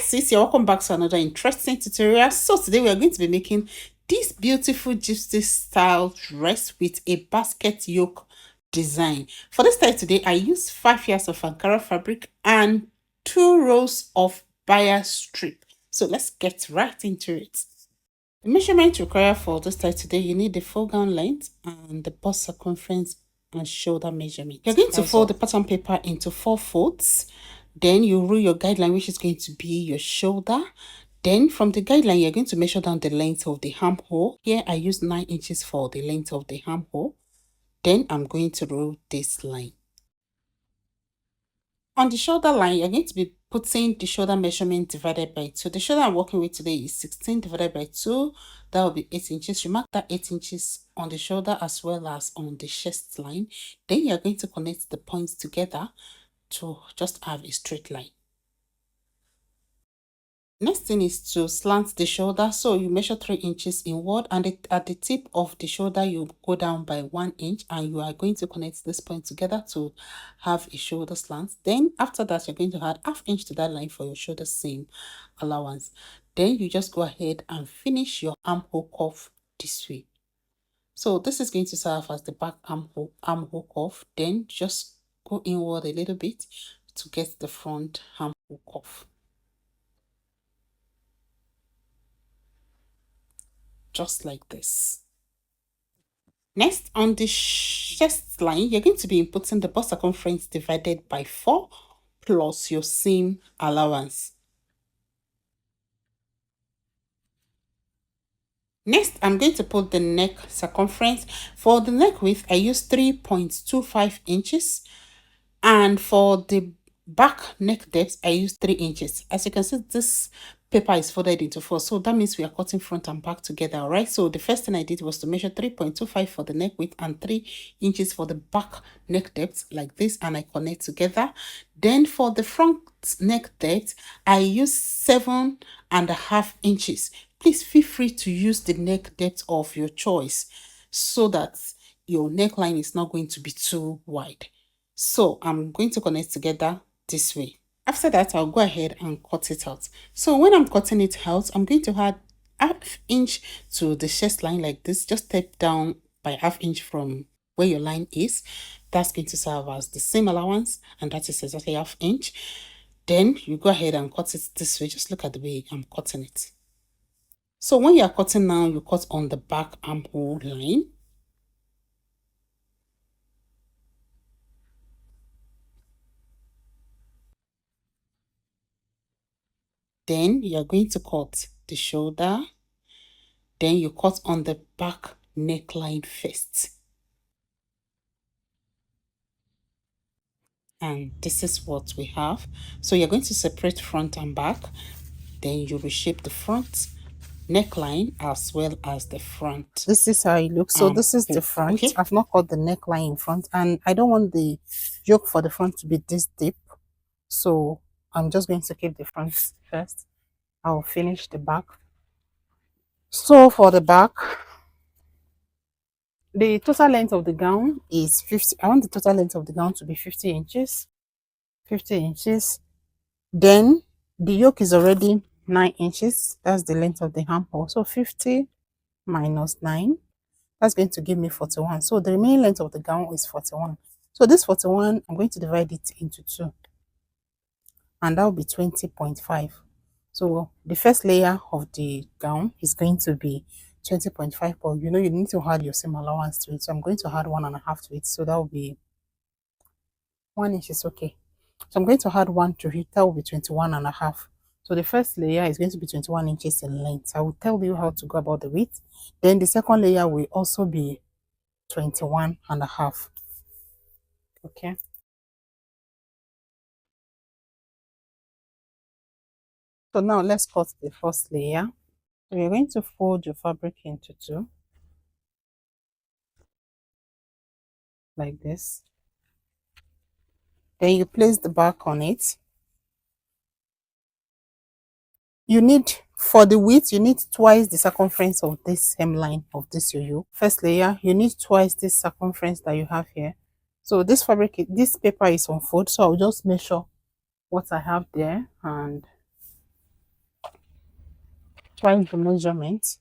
sis, you're welcome back to another interesting tutorial. So today we are going to be making this beautiful gypsy style dress with a basket yoke design. For this style today, I used 5 yards of Ankara fabric and 2 rows of bias strip. So let's get right into it. The measurement required for this style today, you need the full gown length and the bust circumference and shoulder measurement. You're going to fold the pattern paper into 4 folds. Then you rule your guideline, which is going to be your shoulder. Then from the guideline, you're going to measure down the length of the armhole. Here I use 9 inches for the length of the armhole. Then I'm going to rule this line. On the shoulder line, you're going to be putting the shoulder measurement divided by 2. The shoulder I'm working with today is 16 divided by 2. That will be 8 inches. You mark that 8 inches on the shoulder as well as on the chest line. Then you're going to connect the points together to just have a straight line. Next thing is to slant the shoulder. So you measure 3 inches inward, and at the tip of the shoulder you go down by 1 inch, and you are going to connect this point together to have a shoulder slant. Then after that, you're going to add ½ inch to that line for your shoulder seam allowance. Then you just go ahead and finish your armhole cuff this way. So this is going to serve as the back armhole cuff. Then just go inward a little bit to get the front armhole cuff. Just like this. Next, on the chest line, you're going to be inputting the bust circumference divided by 4 plus your seam allowance. Next, I'm going to put the neck circumference. For the neck width, I use 3.25 inches. And for the back neck depth, I use 3 inches. As you can see, this paper is folded into 4, so that means we are cutting front and back together. All right, so the first thing I did was to measure 3.25 for the neck width and 3 inches for the back neck depth, like this, and I connect together. Then for the front neck depth, I use 7.5 inches. Please feel free to use the neck depth of your choice so that your neckline is not going to be too wide. So I'm going to connect together this way. After that, I'll go ahead and cut it out. So when I'm cutting it out, I'm going to add ½ inch to the chest line like this. Just step down by ½ inch from where your line is. That's going to serve as the seam allowance, and that is exactly ½ inch. Then you go ahead and cut it this way. Just look at the way I'm cutting it. So when you are cutting now, you cut on the back armhole line. Then you are going to cut the shoulder. Then you cut on the back neckline first. And this is what we have. So you're going to separate front and back. Then you reshape the front neckline as well as the front. This is how it looks. So this is the front. Okay. I've not cut the neckline in front, and I don't want the yoke for the front to be this deep. So I'm just going to keep the front first. I'll finish the back. So for the back, the total length of the gown is 50. I want the total length of the gown to be 50 inches. 50 inches. Then the yoke is already 9 inches. That's the length of the armhole. So 50 minus 9. That's going to give me 41. So the remaining length of the gown is 41. So this 41, I'm going to divide it into 2. And that will be 20.5. So the first layer of the gown is going to be 20.5, but you know you need to add your seam allowance to it. So I'm going to add 1.5 to it. So that will be 1 inch is okay. So I'm going to add 1 to it. That will be 21.5. So the first layer is going to be 21 inches in length. I will tell you how to go about the width. Then the second layer will also be 21.5. Okay. So now let's cut the first layer. So you're going to fold your fabric into 2. Like this. Then you place the back on it. You need, for the width, you need twice the circumference of this hemline of this yoke. First layer, you need twice this circumference that you have here. So this fabric, this paper is on fold, so I'll just measure what I have there and twice the measurement.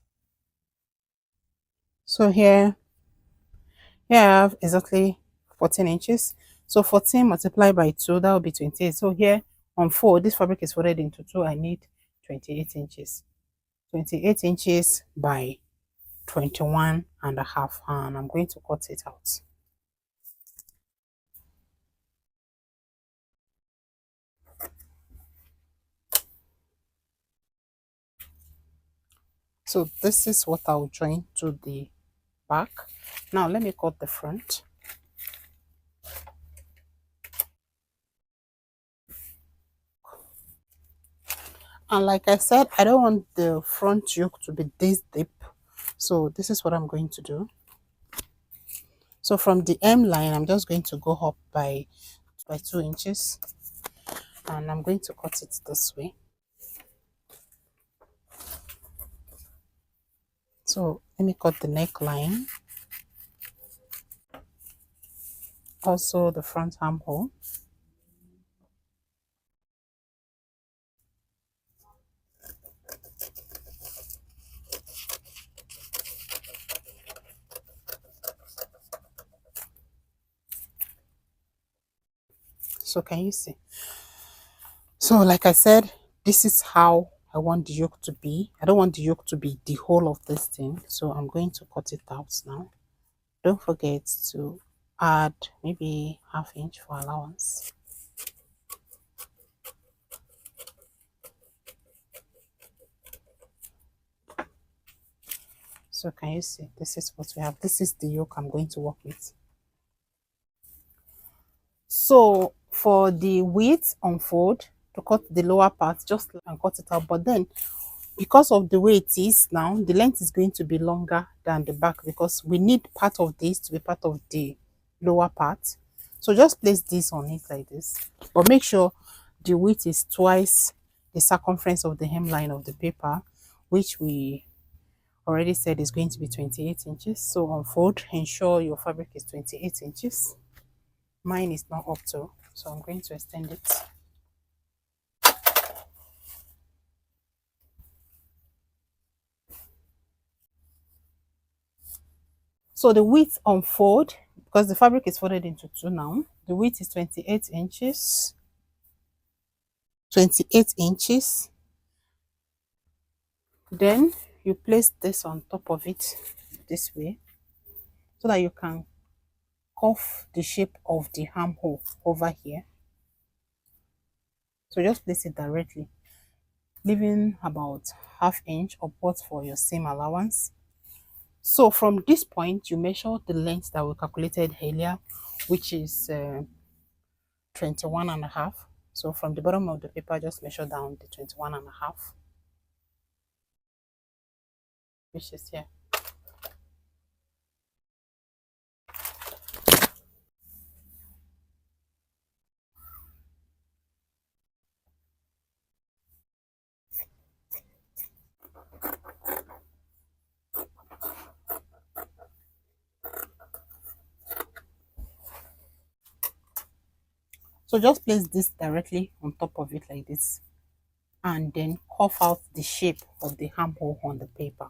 So here I have exactly 14 inches. So 14 multiplied by 2, that will be 28. So here on 4, this fabric is folded into 2. I need 28 inches. 28 inches by 21 and a half, and I'm going to cut it out. So this is what I'll join to the back. Now let me cut the front. And like I said, I don't want the front yoke to be this deep. So this is what I'm going to do. So from the M line, I'm just going to go up by 2 inches. And I'm going to cut it this way. So let me cut the neckline. Also the front armhole. So can you see? So like I said, this is how I want the yoke to be. I don't want the yoke to be the whole of this thing. So I'm going to cut it out now. Don't forget to add maybe ½ inch for allowance. So can you see? This is what we have. This is the yoke I'm going to work with. So for the width unfold, to cut the lower part, just and cut it out. But then because of the way it is now, the length is going to be longer than the back because we need part of this to be part of the lower part. So just place this on it like this, but make sure the width is twice the circumference of the hemline of the paper, which we already said is going to be 28 inches. So unfold, ensure your fabric is 28 inches. Mine is not up to, so I'm going to extend it. So the width unfold, because the fabric is folded into 2 now, the width is 28 inches. 28 inches. Then you place this on top of it this way so that you can cuff the shape of the armhole over here. So just place it directly, leaving about ½ inch upwards for your seam allowance. So from this point, you measure the length that we calculated earlier, which is 21 and a half. So from the bottom of the paper, just measure down the 21 and a half, which is here. So just place this directly on top of it like this, and then cuff out the shape of the armhole on the paper.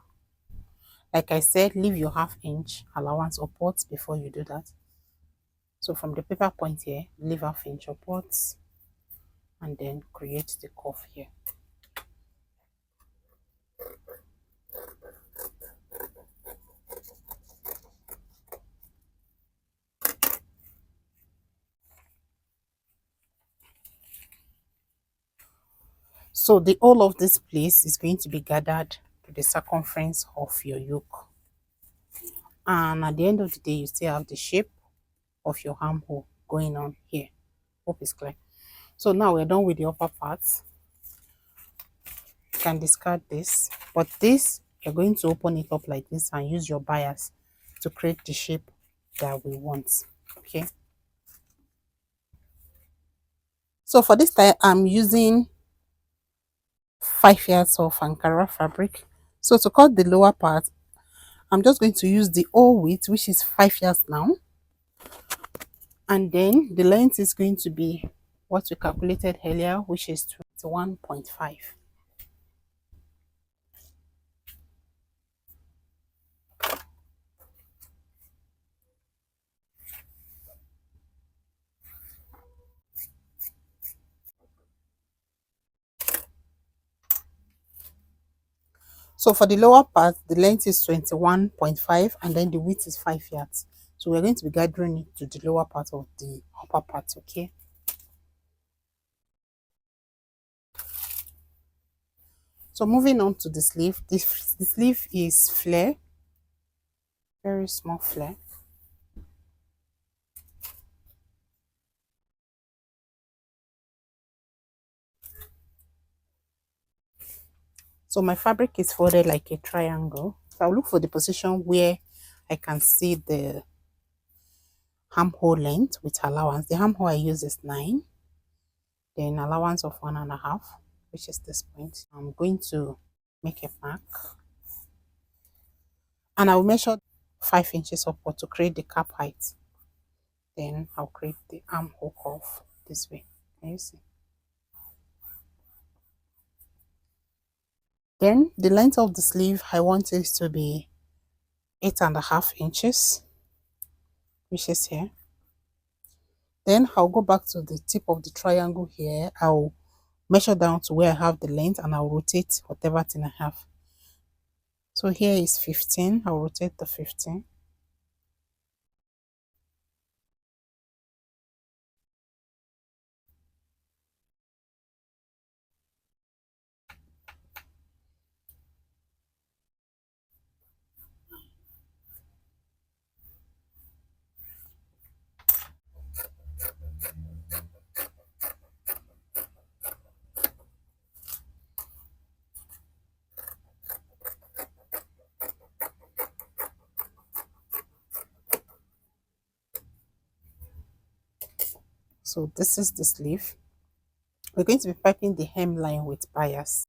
Like I said, leave your ½ inch allowance upwards before you do that. So from the paper point here, leave ½ inch upwards and then create the cuff here. So the whole of this place is going to be gathered to the circumference of your yoke. And at the end of the day, you still have the shape of your armhole going on here. Hope it's clear. So now we're done with the upper parts. You can discard this, but this, you're going to open it up like this and use your bias to create the shape that we want. Okay. So for this style, I'm using 5 yards of Ankara fabric. So to cut the lower part, I'm just going to use the whole width, which is 5 yards now. And then the length is going to be what we calculated earlier, which is 21.5. So for the lower part, the length is 21.5 and then the width is 5 yards. So we're going to be gathering it to the lower part of the upper part, okay? So moving on to the sleeve, the sleeve is flare, very small flare. So my fabric is folded like a triangle. So I'll look for the position where I can see the armhole length with allowance. The armhole I use is 9, then allowance of 1.5, which is this point. I'm going to make a mark and I'll measure 5 inches upward to create the cap height. Then I'll create the armhole curve this way. Can you see? Then the length of the sleeve, I want it to be 8.5 inches, which is here. Then I'll go back to the tip of the triangle here. I'll measure down to where I have the length and I'll rotate whatever thing I have. So here is 15. I'll rotate the 15. So this is the sleeve. We're going to be piping the hemline with bias.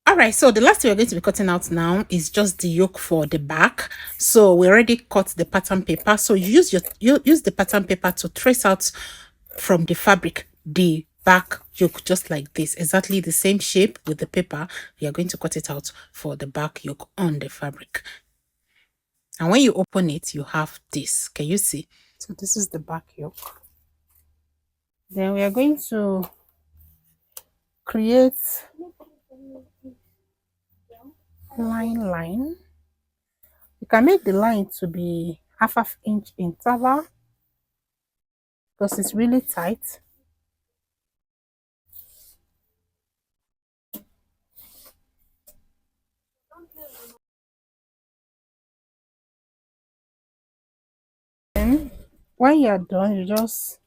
All right, so the last thing we're going to be cutting out now is just the yoke for the back. So we already cut the pattern paper. So you use the pattern paper to trace out from the fabric the back yoke, just like this, exactly the same shape with the paper. You're going to cut it out for the back yoke on the fabric. And when you open it, you have this. Can you see? So this is the back yoke. Then we are going to create line. You can make the line to be half inch interval because it's really tight. Then when you're done, you just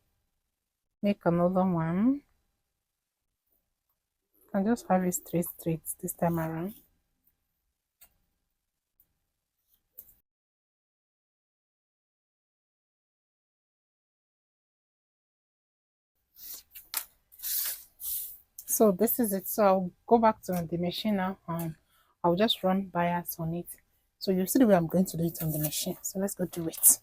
make another one and just have it straight this time around. So this is it. So I'll go back to the machine now and I'll just run bias on it. So you see the way I'm going to do it on the machine. So let's go do it.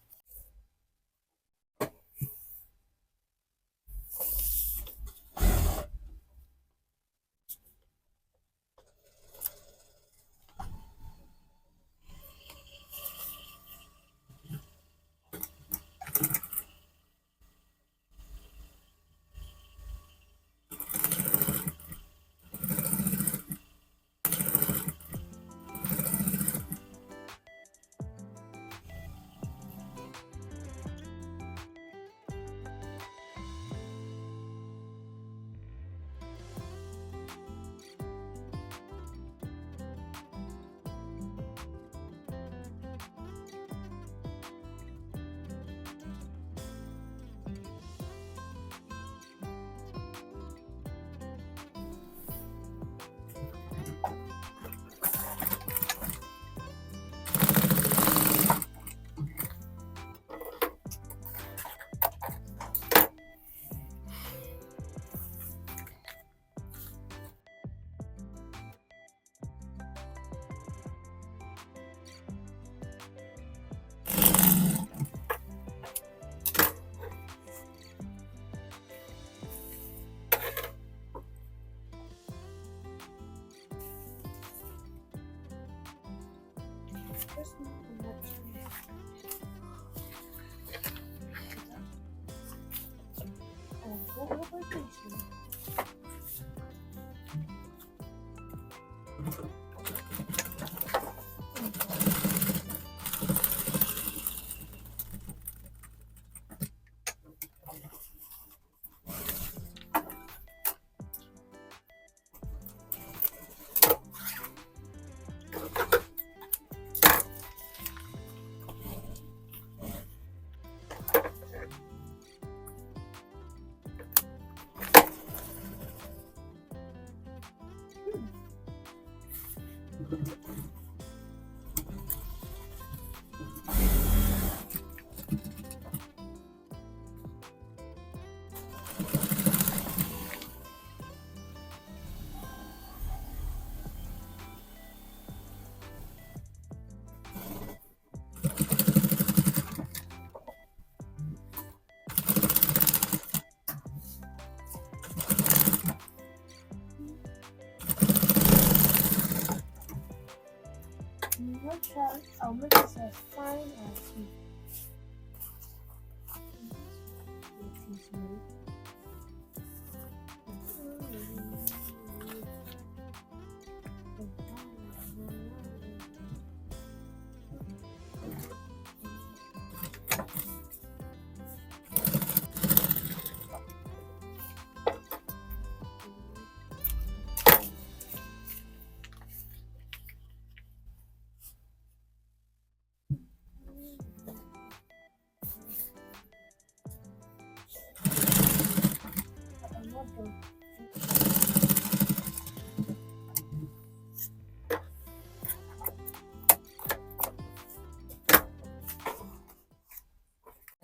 I'll make it as fine as you.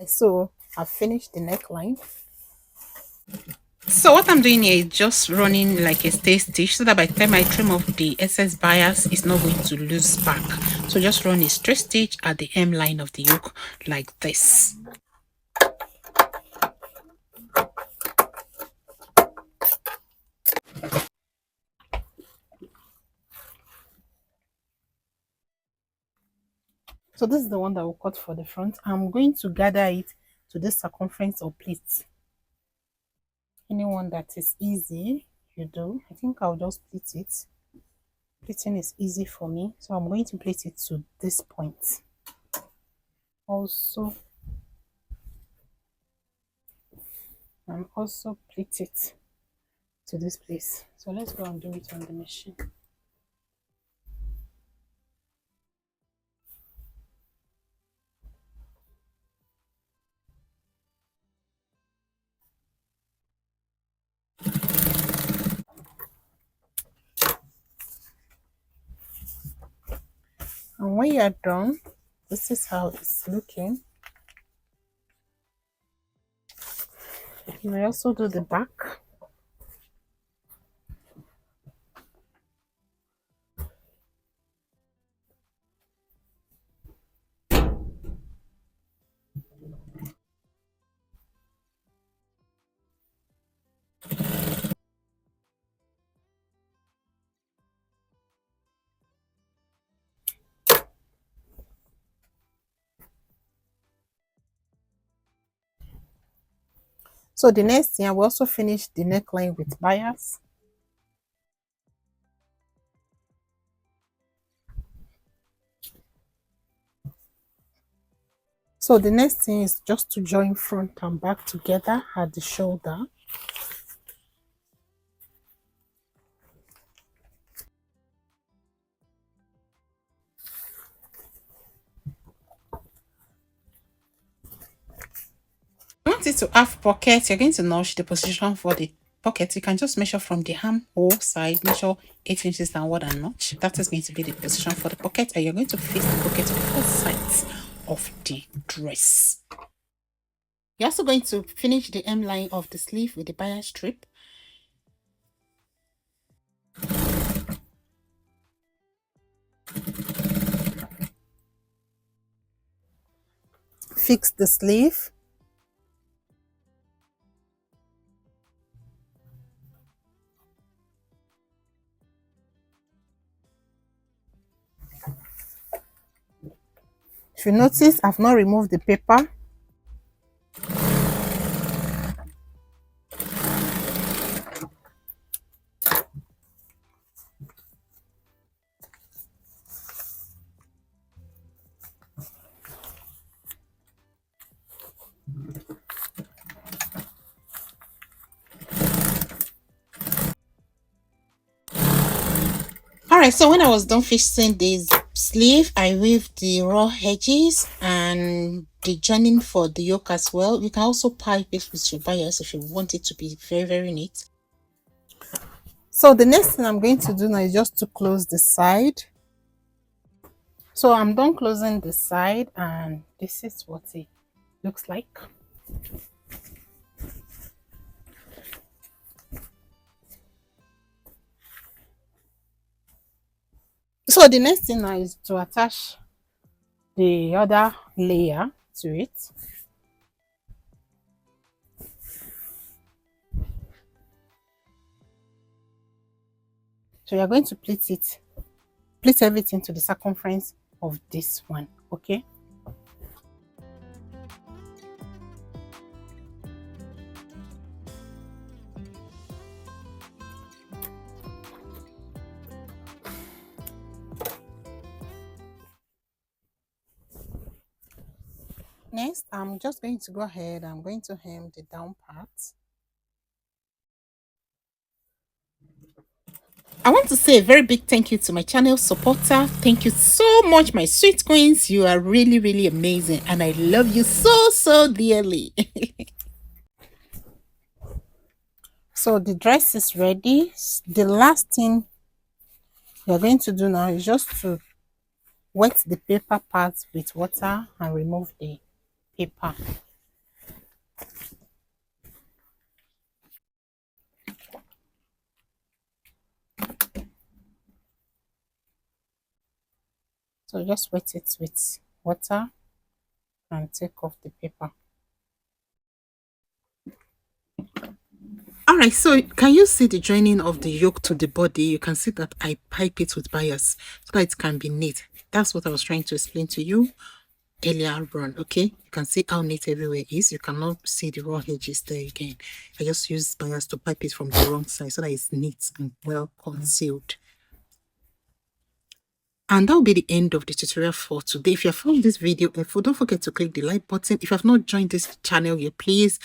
So I've finished the neckline. So what I'm doing here is just running like a stay stitch so that by the time I trim off the excess bias, it's not going to lose back. So just run a straight stitch at the hem line of the yoke like this. So this is the one that we'll cut for the front. I'm going to gather it to this circumference or pleat. Anyone that is easy, you do. I think I'll just pleat it. Pleating is easy for me, so I'm going to pleat it to this point. Also, I'm also pleat it to this place. So let's go and do it on the machine. And when you're done, this is how it's looking. You may also do the back. So the next thing, I will also finish the neckline with bias. So the next thing is just to join front and back together at the shoulder. You want it to have pockets, you're going to notch the position for the pocket. You can just measure from the armhole side, measure 8 inches downward and notch. That is going to be the position for the pocket, and you're going to face the pocket on both sides of the dress. You're also going to finish the hem line of the sleeve with the bias strip. Fix the sleeve. If you notice, I've not removed the paper. Alright, so when I was done fixing this sleeve, I weaved the raw edges and the joining for the yoke as well. You can also pipe it with your bias if you want it to be very neat. So the next thing I'm going to do now is just to close the side. So I'm done closing the side, and this is what it looks like. So the next thing now is to attach the other layer to it. So you're going to pleat everything to the circumference of this one. Okay. Next, I'm just going to go ahead. I'm going to hem the down part. I want to say a very big thank you to my channel supporter. Thank you so much, my sweet queens. You are really, really amazing. And I love you so, so dearly. So the dress is ready. The last thing you're going to do now is just to wet the paper part with water and remove the paper. So just wet it with water and take off the paper. All right, so can you see the joining of the yoke to the body? You can see that I pipe it with bias so that it can be neat. That's what I was trying to explain to you earlier on. Okay, you can see how neat everywhere is. You cannot see the raw edges there again. I just use bias to pipe it from the wrong side so that it's neat and well concealed. And that will be the end of the tutorial for today. If you have found this video helpful, don't forget to click the like button. If you have not joined this channel yet, please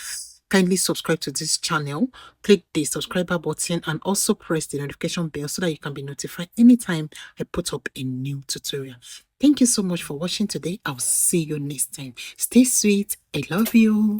kindly subscribe to this channel. Click the subscriber button and also press the notification bell so that you can be notified anytime I put up a new tutorial. Thank you so much for watching today. I'll see you next time. Stay sweet. I love you.